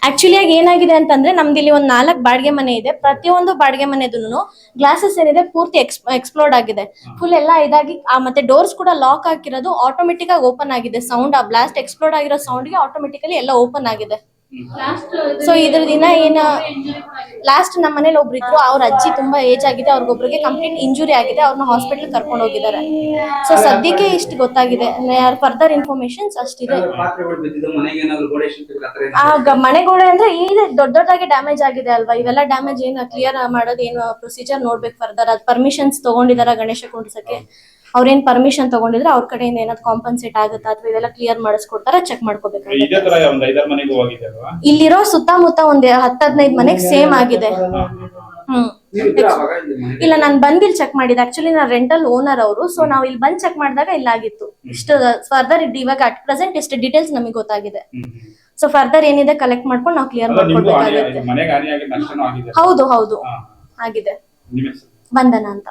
Actually ಆಗಿ ಏನಾಗಿದೆ ಅಂತಂದ್ರೆ ನಮ್ದು ಇಲ್ಲಿ ಒಂದು 4 ಬಾಡಿಗೆ ಮನೆ ಇದೆ. ಪ್ರತಿಯೊಂದು ಬಾಡಿಗೆ ಮನೆದೂನು ಗ್ಲಾಸಸ್ ಏನಿದೆ ಪೂರ್ತಿ ಎಕ್ಸ್ಪ್ಲೋರ್ಡ್ ಆಗಿದೆ. ಫುಲ್ ಎಲ್ಲ ಇದಾಗಿ ಮತ್ತೆ ಡೋರ್ಸ್ ಕೂಡ ಲಾಕ್ ಹಾಕಿರೋದು ಆಟೋಮೆಟಿಕ್ ಆಗಿ ಓಪನ್ ಆಗಿದೆ. ಸೌಂಡ್ ಆ ಬ್ಲಾಸ್ಟ್ ಎಕ್ಸ್ಪ್ಲೋರ್ಡ್ ಆಗಿರೋ ಸೌಂಡ್ಗೆ ಆಟೋಮೆಟಿಕಲಿ ಎಲ್ಲ ಓಪನ್ ಆಗಿದೆ. ಸೊ ಇದ್ರ ದಿನ ಏನ ಲಾಸ್ಟ್ ನಮ್ಮ ಮನೇಲಿ ಒಬ್ರು ಇದ್ರು, ಅವ್ರ ಅಜ್ಜಿ ತುಂಬಾ ಏಜ್ ಆಗಿದೆ, ಅವ್ರಿಗೊಬ್ರಿಗೆ ಕಂಪ್ಲೀಟ್ ಇಂಜುರಿ ಆಗಿದೆ, ಅವ್ರನ್ನ ಹಾಸ್ಪಿಟಲ್ ಕರ್ಕೊಂಡು ಹೋಗಿದ್ದಾರೆ. ಸೊ ಸದ್ಯಕ್ಕೆ ಇಷ್ಟು ಗೊತ್ತಾಗಿದೆ. ಫರ್ದರ್ ಇನ್ಫಾರ್ಮೇಶನ್ಸ್ ಅಷ್ಟಿದೆ. ಮನೆ ಗೋಡೆ ಅಂದ್ರೆ ಈಗ ದೊಡ್ಡದಾಗಿ ಡ್ಯಾಮೇಜ್ ಆಗಿದೆ ಅಲ್ವಾ, ಇವೆಲ್ಲ ಡ್ಯಾಮೇಜ್ ಏನು ಕ್ಲಿಯರ್ ಮಾಡೋದು ಏನು ಪ್ರೊಸೀಜರ್ ನೋಡ್ಬೇಕು ಫರ್ದರ್. ಅದ್ ಪರ್ಮಿಷನ್ಸ್ ತಗೊಂಡಿದಾರ ಗಣೇಶ ಕುಂಡ್ಸಕ್ಕೆ, ಅವ್ರೇನ್ ಪರ್ಮಿಷನ್ ತಗೊಂಡಿದ್ರೆ ಅವ್ರ ಕಡೆಯಿಂದ ಏನಾದ್ರು ಕಾಂಪನ್ಸೇಟ್ ಆಗುತ್ತಾ ಅಥವಾ ಇವೆಲ್ಲ ಕ್ಲಿಯರ್ ಮಾಡಿಸ್ಕೊಡ್ತಾರ ಚೆಕ್ ಮಾಡ್ಕೋಬೇಕು. ಇಲ್ಲಿರೋ ಸುತ್ತಮುತ್ತ ಒಂದ್ 10-15 ಮನೆಗೆ ಸೇಮ್ ಆಗಿದೆ. ಇಲ್ಲ ನಾನು ಬಂದಿಲ್ಲಿ ಚೆಕ್ ಮಾಡಿದೆ. ಆಕ್ಚುಲಿ ನಾನು ರೆಂಟಲ್ ಓನರ್ ಅವರು. ಸೊ ನಾವು ಇಲ್ಲಿ ಬಂದ್ ಚೆಕ್ ಮಾಡಿದಾಗ ಇಲ್ಲಾಗಿತ್ತು. ಇಷ್ಟು ಫರ್ದರ್ ಇವಾಗ ಅಟ್ ಪ್ರೆಸೆಂಟ್ ಇಷ್ಟು ಡೀಟೇಲ್ಸ್ ನಮಗೆ ಗೊತ್ತಾಗಿದೆ. ಸೊ ಫರ್ದರ್ ಏನಿದೆ ಕಲೆಕ್ಟ್ ಮಾಡ್ಕೊಂಡು ನಾವು ಕ್ಲಿಯರ್ ಮಾಡ್ಕೊಳ್ಬೇಕಾಗುತ್ತೆ. ಹೌದು ಆಗಿದೆ. ಬಂಧನ ಅಂತ.